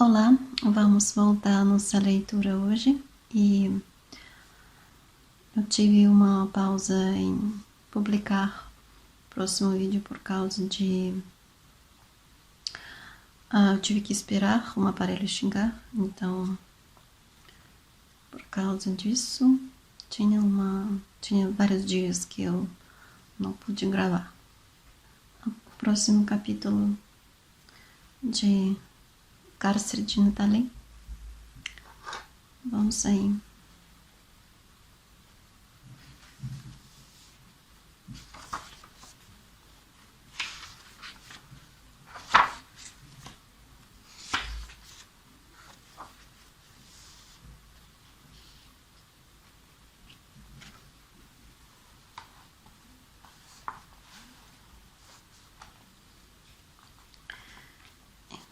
Olá, vamos voltar à nossa leitura hoje e eu tive uma pausa em publicar o próximo vídeo por causa de... eu tive que esperar um aparelho chegar, então por causa disso tinha vários dias que eu não pude gravar. O próximo capítulo de Cárcere de Nathalie. Vamos aí.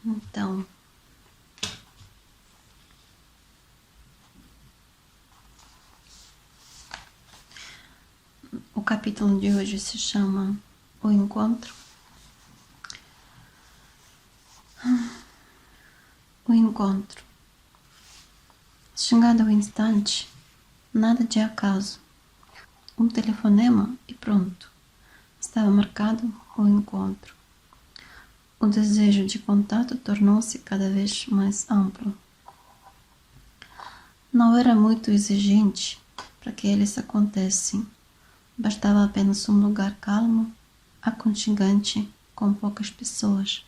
Então, o capítulo de hoje se chama O Encontro. O encontro. Chegado o instante, nada de acaso. Um telefonema e pronto. Estava marcado o encontro. O desejo de contato tornou-se cada vez mais amplo. Não era muito exigente para que eles acontecessem. Bastava apenas um lugar calmo, aconchegante, com poucas pessoas.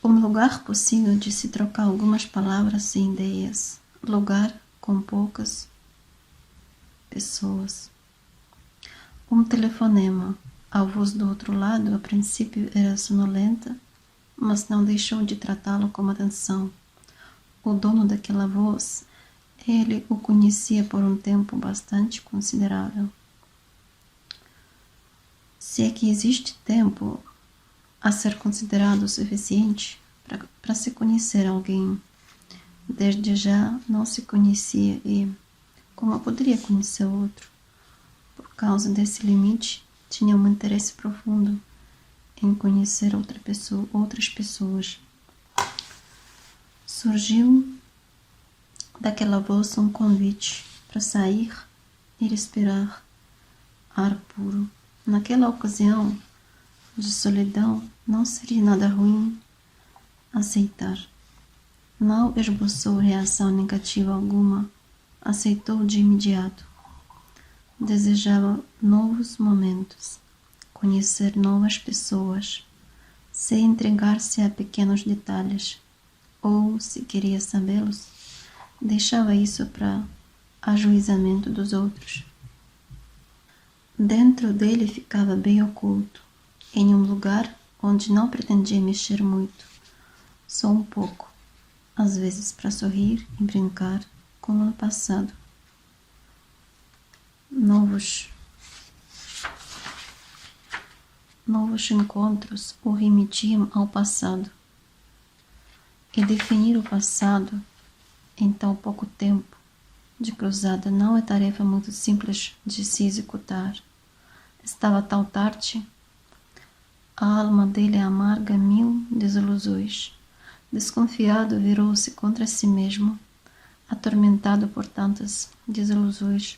Um lugar possível de se trocar algumas palavras e ideias. Lugar com poucas pessoas. Um telefonema. A voz do outro lado, a princípio, era sonolenta, mas não deixou de tratá-lo com atenção. O dono daquela voz, ele o conhecia por um tempo bastante considerável. Se é que existe tempo a ser considerado o suficiente para se conhecer alguém, desde já não se conhecia e, como poderia conhecer outro? Por causa desse limite, tinha um interesse profundo em conhecer outras pessoas. Surgiu daquela voz um convite para sair e respirar ar puro. Naquela ocasião de solidão, não seria nada ruim aceitar. Não esboçou reação negativa alguma, aceitou de imediato. Desejava novos momentos, conhecer novas pessoas, se entregar-se a pequenos detalhes, ou, se queria sabê-los, deixava isso para ajuizamento dos outros. Dentro dele ficava bem oculto, em um lugar onde não pretendia mexer muito, só um pouco, às vezes para sorrir e brincar, como no passado. Novos encontros o remetiam ao passado. E definir o passado em tão pouco tempo de cruzada não é tarefa muito simples de se executar. Estava tão tarde, a alma dele amarga mil desilusões. Desconfiado, virou-se contra si mesmo, atormentado por tantas desilusões.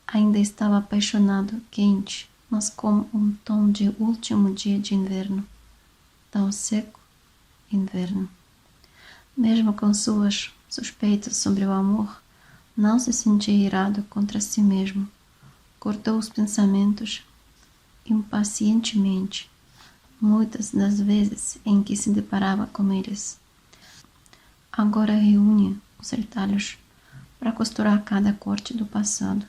Ainda estava apaixonado, quente, mas como um tom de último dia de inverno, tão seco, inverno. Mesmo com suas suspeitas sobre o amor, não se sentia irado contra si mesmo. Cortou os pensamentos impacientemente, muitas das vezes em que se deparava com eles. Agora reúne os retalhos para costurar cada corte do passado.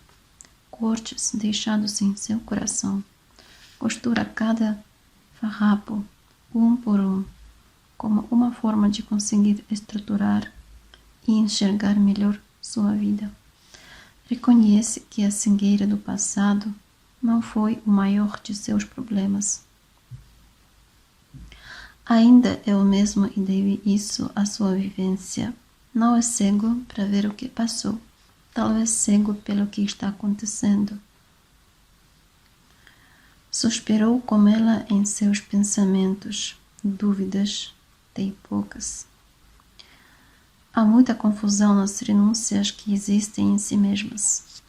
Cortes deixados em seu coração. Costura cada farrapo, um por um, como uma forma de conseguir estruturar e enxergar melhor sua vida. Reconhece que a cegueira do passado não foi o maior de seus problemas. Ainda é o mesmo e deve isso à sua vivência. Não é cego para ver o que passou, talvez cego pelo que está acontecendo. Suspirou com ela em seus pensamentos, dúvidas, forte e poucas. Há muita confusão nas renúncias que existem em si mesmas.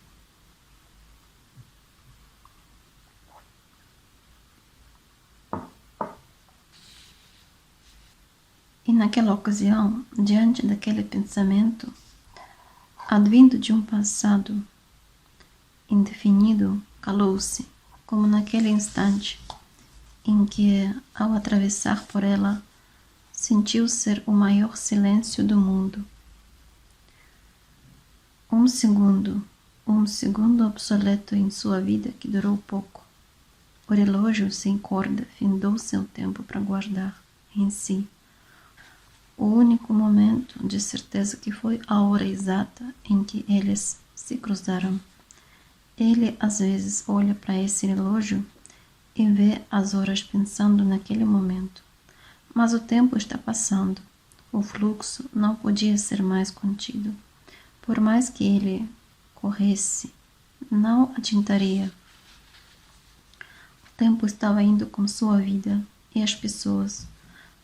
E naquela ocasião, diante daquele pensamento, advindo de um passado indefinido, calou-se, como naquele instante em que, ao atravessar por ela, sentiu ser o maior silêncio do mundo. Um segundo obsoleto em sua vida que durou pouco. O relógio sem corda findou seu tempo para guardar em si o único momento de certeza que foi a hora exata em que eles se cruzaram. Ele às vezes olha para esse relógio e vê as horas pensando naquele momento. Mas o tempo está passando. O fluxo não podia ser mais contido. Por mais que ele corresse, não adiantaria. O tempo estava indo com sua vida e as pessoas.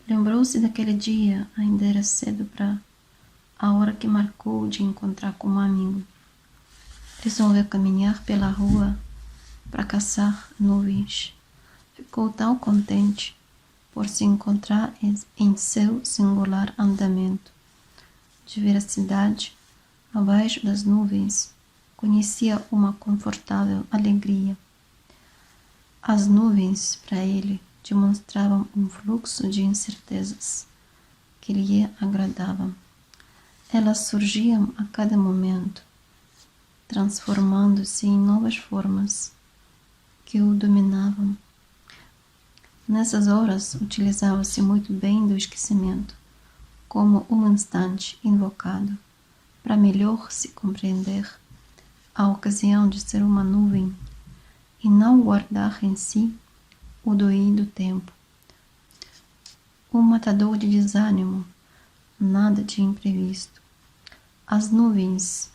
Lembrou-se daquele dia, ainda era cedo para a hora que marcou de encontrar com um amigo. Resolveu caminhar pela rua para caçar nuvens. Ficou tão contente por se encontrar em seu singular andamento. De ver a cidade abaixo das nuvens, conhecia uma confortável alegria. As nuvens, para ele, demonstravam um fluxo de incertezas que lhe agradavam. Elas surgiam a cada momento, transformando-se em novas formas que o dominavam. Nessas horas, utilizava-se muito bem do esquecimento, como um instante invocado, para melhor se compreender a ocasião de ser uma nuvem e não guardar em si o doído tempo. Um matador de desânimo, nada de imprevisto. As nuvens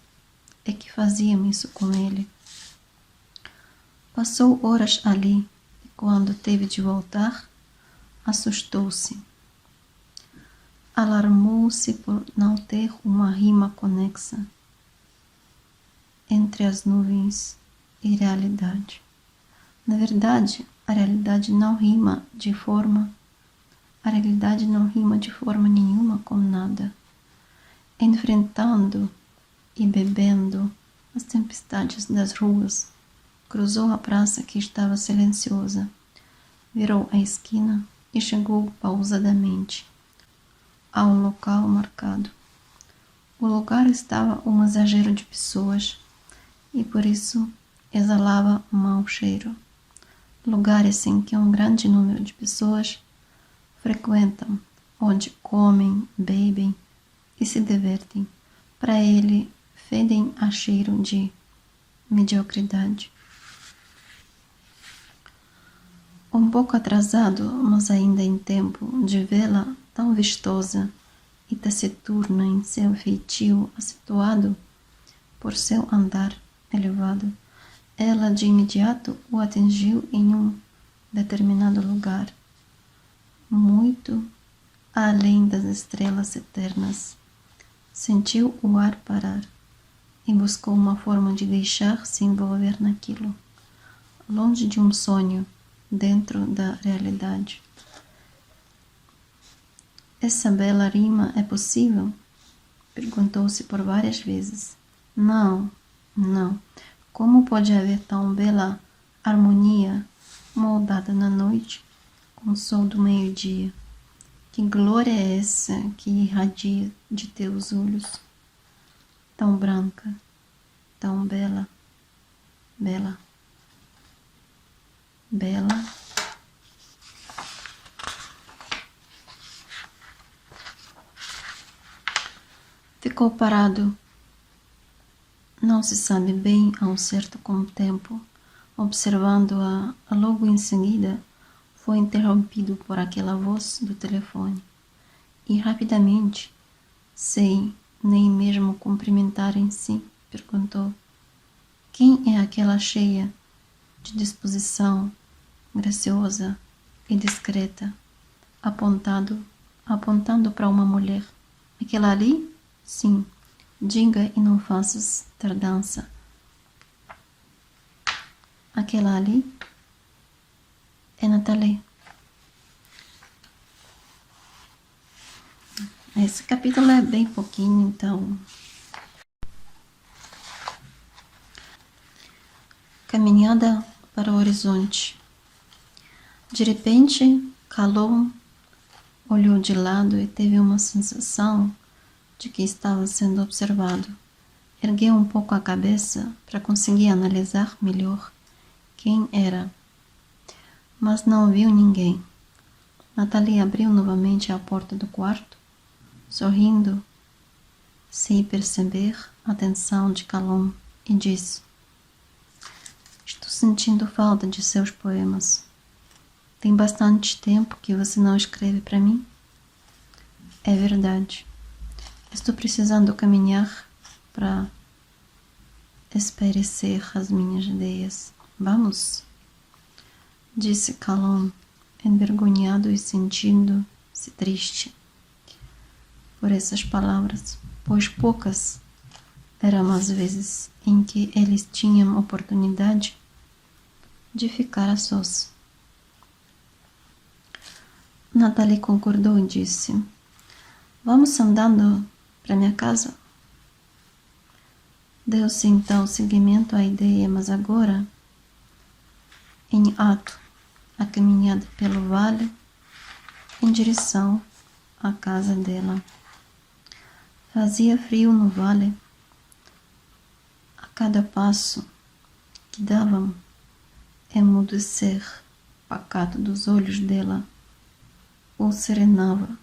é que faziam isso com ele. Passou horas ali e quando teve de voltar, assustou-se. Alarmou-se por não ter uma rima conexa entre as nuvens e realidade. Na verdade, a realidade não rima de forma nenhuma com nada. Enfrentando e bebendo as tempestades das ruas, cruzou a praça que estava silenciosa, virou a esquina e chegou pausadamente ao local marcado. O lugar estava um exagero de pessoas e por isso exalava mau cheiro. Lugares em que um grande número de pessoas frequentam, onde comem, bebem e se divertem. Para ele, fedem a cheiro de mediocridade. Um pouco atrasado, mas ainda em tempo de vê-la tão vistosa e taciturna em seu feitio acentuado por seu andar elevado, ela de imediato o atingiu em um determinado lugar, muito além das estrelas eternas. Sentiu o ar parar e buscou uma forma de deixar-se envolver naquilo, longe de um sonho, dentro da realidade. Essa bela rima é possível? Perguntou-se por várias vezes. Não. Como pode haver tão bela harmonia moldada na noite com o sol do meio-dia? Que glória é essa que irradia de teus olhos? Tão branca, tão bela, bela. Ficou parado. Não se sabe bem ao certo com o tempo. Observando-a, logo em seguida, foi interrompido por aquela voz do telefone. E rapidamente, sem nem mesmo cumprimentar em si, perguntou: quem é aquela cheia de disposição, graciosa e discreta, apontando apontando para uma mulher. Aquela ali? Sim. Diga e não faças tardança. Aquela ali é Nathalie. Esse capítulo é bem pouquinho, então... Caminhada para o horizonte. De repente, Calum olhou de lado e teve uma sensação de que estava sendo observado. Ergueu um pouco a cabeça para conseguir analisar melhor quem era, mas não viu ninguém. Nathalie abriu novamente a porta do quarto, sorrindo, sem perceber a atenção de Calum, e disse: Estou sentindo falta de seus poemas. Tem bastante tempo que você não escreve para mim? É verdade. Estou precisando caminhar para espairecer as minhas ideias. Vamos? Disse Calum, envergonhado e sentindo-se triste por essas palavras, pois poucas eram as vezes em que eles tinham oportunidade de ficar a sós. Nathalie concordou e disse: Vamos andando para minha casa? Deu-se então seguimento à ideia, mas agora, em ato, a caminhada pelo vale em direção à casa dela. Fazia frio no vale. A cada passo que davam, emudecer pacato dos olhos dela o serenava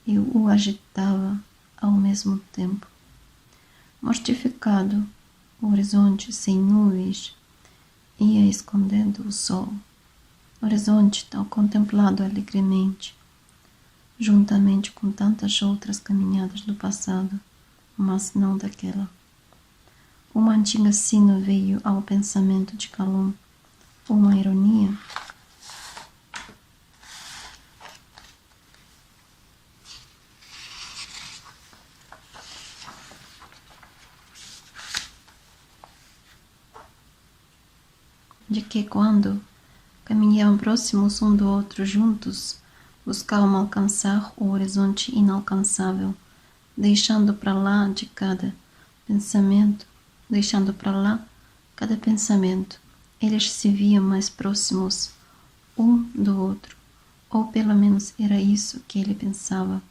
e o agitava ao mesmo tempo. Mortificado, o horizonte sem nuvens ia escondendo o sol. Horizonte tão contemplado alegremente, juntamente com tantas outras caminhadas do passado, mas não daquela. Uma antiga sina veio ao pensamento de Calum, uma ironia. De que quando caminhavam próximos um do outro juntos, buscavam alcançar o horizonte inalcançável, deixando para lá cada pensamento, eles se viam mais próximos um do outro, ou pelo menos era isso que ele pensava.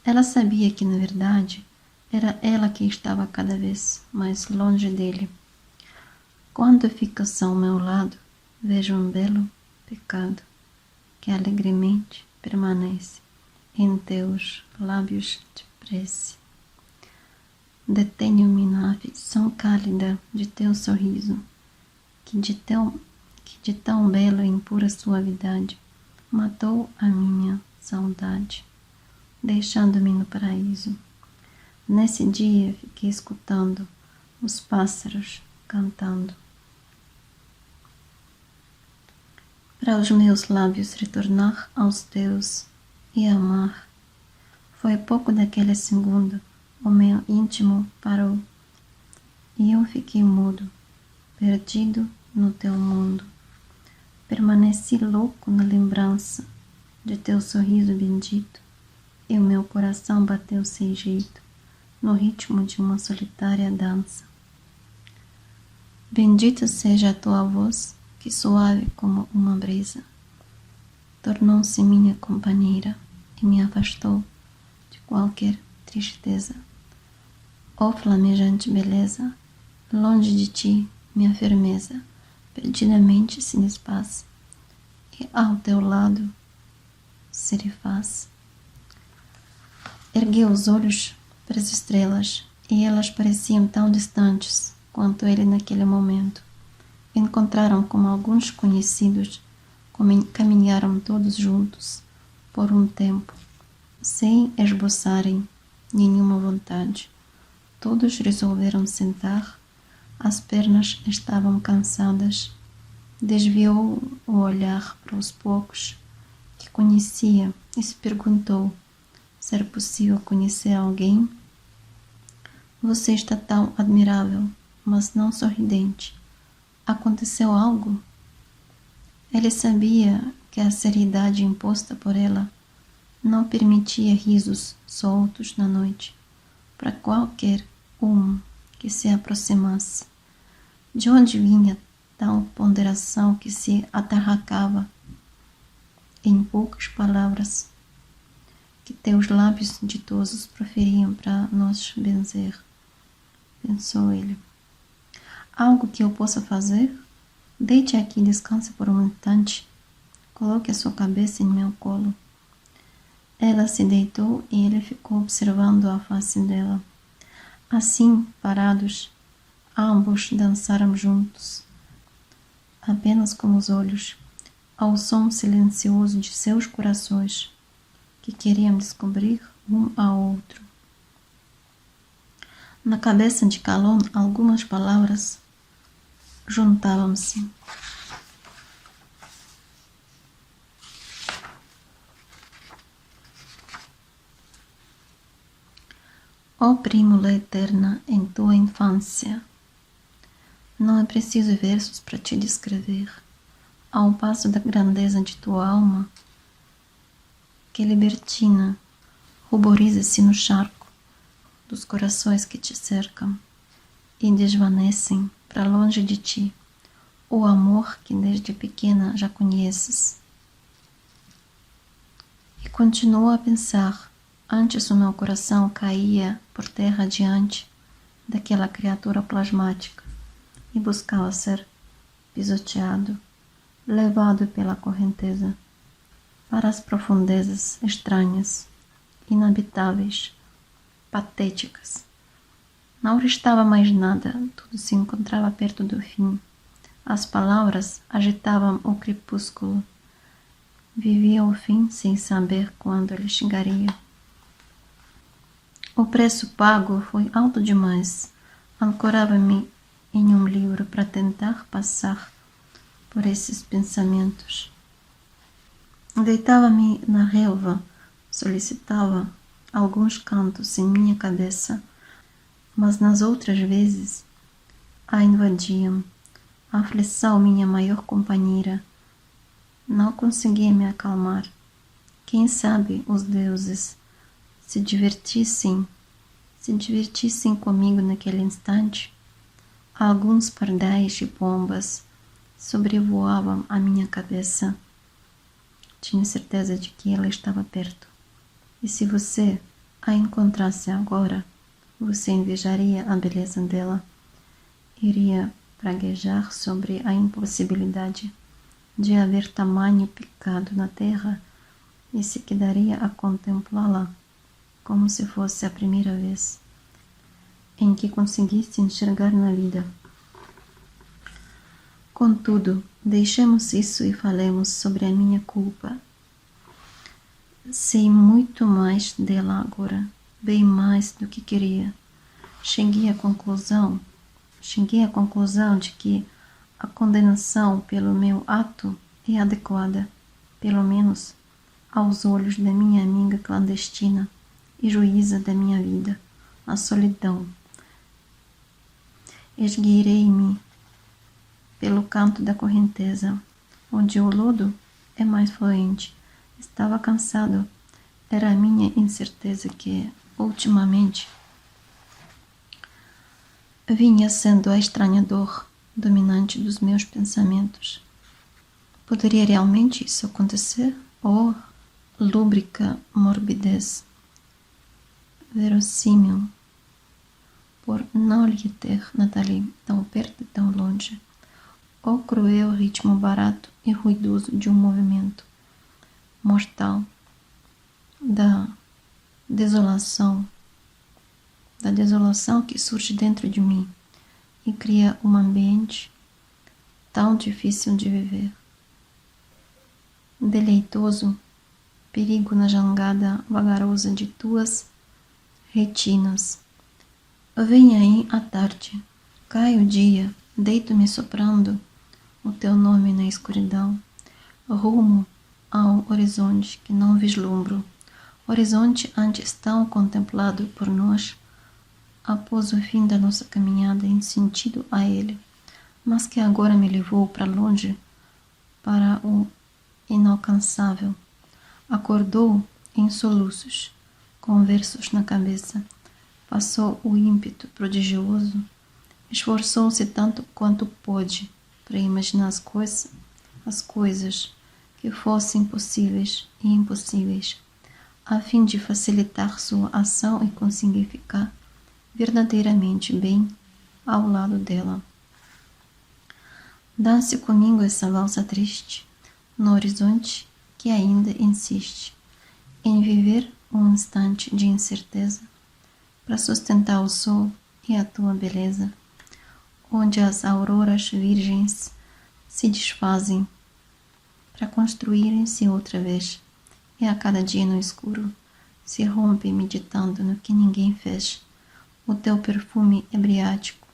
Ela sabia que, na verdade, era ela que estava cada vez mais longe dele. Quando ficas ao meu lado, vejo um belo pecado que alegremente permanece em teus lábios de prece. Detenho-me na afeição cálida de teu sorriso, que de tão bela e impura suavidade matou a minha saudade, deixando-me no paraíso. Nesse dia fiquei escutando os pássaros cantando. Para os meus lábios retornar aos teus e amar. Foi pouco daquele segundo, o meu íntimo parou, e eu fiquei mudo, perdido no teu mundo. Permaneci louco na lembrança de teu sorriso bendito, e o meu coração bateu sem jeito, no ritmo de uma solitária dança. Bendita seja a tua voz, que suave como uma brisa, tornou-se minha companheira e me afastou de qualquer tristeza. Ó flamejante beleza, longe de ti minha firmeza perdidamente se desfaz, e ao teu lado se refaz. Ergueu os olhos para as estrelas, e elas pareciam tão distantes quanto ele naquele momento. Encontraram com alguns conhecidos, caminharam todos juntos por um tempo, sem esboçarem nenhuma vontade. Todos resolveram sentar, as pernas estavam cansadas. Desviou o olhar para os poucos que conhecia e se perguntou ser possível conhecer alguém? Você está tão admirável, mas não sorridente. Aconteceu algo? Ele sabia que a seriedade imposta por ela não permitia risos soltos na noite para qualquer um que se aproximasse. De onde vinha tal ponderação que se atarracava em poucas palavras que teus lábios ditosos proferiam para nos benzer? Pensou ele. Algo que eu possa fazer? Deite aqui e descanse por um instante. Coloque a sua cabeça em meu colo. Ela se deitou e ele ficou observando a face dela. Assim, parados, ambos dançaram juntos, apenas com os olhos, ao som silencioso de seus corações, que queriam descobrir um ao outro. Na cabeça de Calonne, algumas palavras juntavam-se. Ó prímula eterna em tua infância, não é preciso versos para te descrever, ao passo da grandeza de tua alma, que libertina ruboriza-se no charco dos corações que te cercam e desvanecem para longe de ti o amor que desde pequena já conheces. E continua a pensar. Antes o meu coração caía por terra diante daquela criatura plasmática e buscava ser pisoteado, levado pela correnteza para as profundezas estranhas, inabitáveis, patéticas. Não restava mais nada, tudo se encontrava perto do fim. As palavras agitavam o crepúsculo. Vivia o fim sem saber quando ele chegaria. O preço pago foi alto demais. Ancorava-me em um livro para tentar passar por esses pensamentos. Deitava-me na relva, solicitava alguns cantos em minha cabeça, mas nas outras vezes a invadiam. A aflição, minha maior companheira, não conseguia me acalmar. Quem sabe os deuses se divertissem comigo naquele instante. Alguns pardais de pombas sobrevoavam a minha cabeça. Tinha certeza de que ela estava perto. E se você a encontrasse agora, você invejaria a beleza dela. Iria praguejar sobre a impossibilidade de haver tamanho pecado na terra e se quedaria a contemplá-la como se fosse a primeira vez em que conseguisse enxergar na vida. Contudo, deixemos isso e falemos sobre a minha culpa. Sei muito mais dela agora, bem mais do que queria. Cheguei à conclusão de que a condenação pelo meu ato é adequada, pelo menos aos olhos da minha amiga clandestina e juíza da minha vida, a solidão. Esgueirei-me pelo canto da correnteza, onde o lodo é mais fluente. Estava cansado. Era a minha incerteza que, ultimamente, vinha sendo a estranha dor dominante dos meus pensamentos. Poderia realmente isso acontecer? Oh, lúbrica morbidez, verossímil, por não lhe ter Nathalie tão perto e tão longe. O cruel ritmo barato e ruidoso de um movimento mortal da desolação que surge dentro de mim e cria um ambiente tão difícil de viver. Deleitoso perigo na jangada vagarosa de tuas retinas. Vem aí a tarde, cai o dia, deito-me soprando o teu nome na escuridão, rumo ao horizonte que não vislumbro, Horizonte antes tão contemplado por nós, após o fim da nossa caminhada em sentido a ele, mas que agora me levou para longe, para o inalcançável. Acordou em soluços, com versos na cabeça. Passou o ímpeto prodigioso. Esforçou-se tanto quanto pôde para imaginar as coisas que fossem possíveis e impossíveis, a fim de facilitar sua ação e conseguir ficar verdadeiramente bem ao lado dela. Dance comigo essa valsa triste, no horizonte que ainda insiste em viver um instante de incerteza para sustentar o sol e a tua beleza, onde as auroras virgens se desfazem para construírem-se outra vez, e a cada dia no escuro se rompe meditando no que ninguém fez, o teu perfume embriático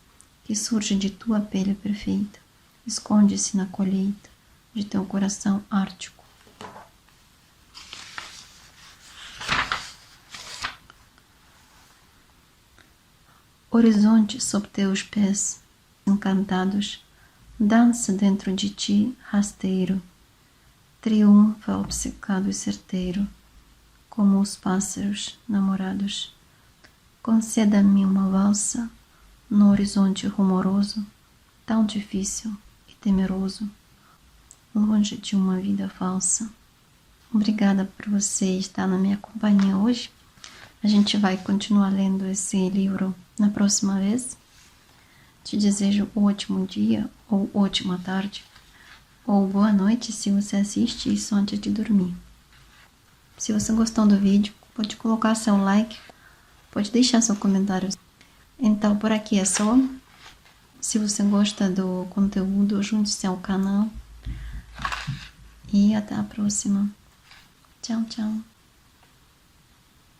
que surge de tua pele perfeita, esconde-se na colheita de teu coração ártico. Horizonte sob teus pés encantados, dança dentro de ti rasteiro, triunfa obcecado e certeiro, como os pássaros namorados. Conceda-me uma valsa no horizonte rumoroso, tão difícil e temeroso, longe de uma vida falsa. Obrigada por você estar na minha companhia hoje. A gente vai continuar lendo esse livro na próxima vez. Te desejo um ótimo dia, ou ótima tarde, ou boa noite se você assiste isso antes de dormir. Se você gostou do vídeo, pode colocar seu like, pode deixar seu comentário. Então, por aqui é só. Se você gosta do conteúdo, junte-se ao canal. E até a próxima. Tchau, tchau.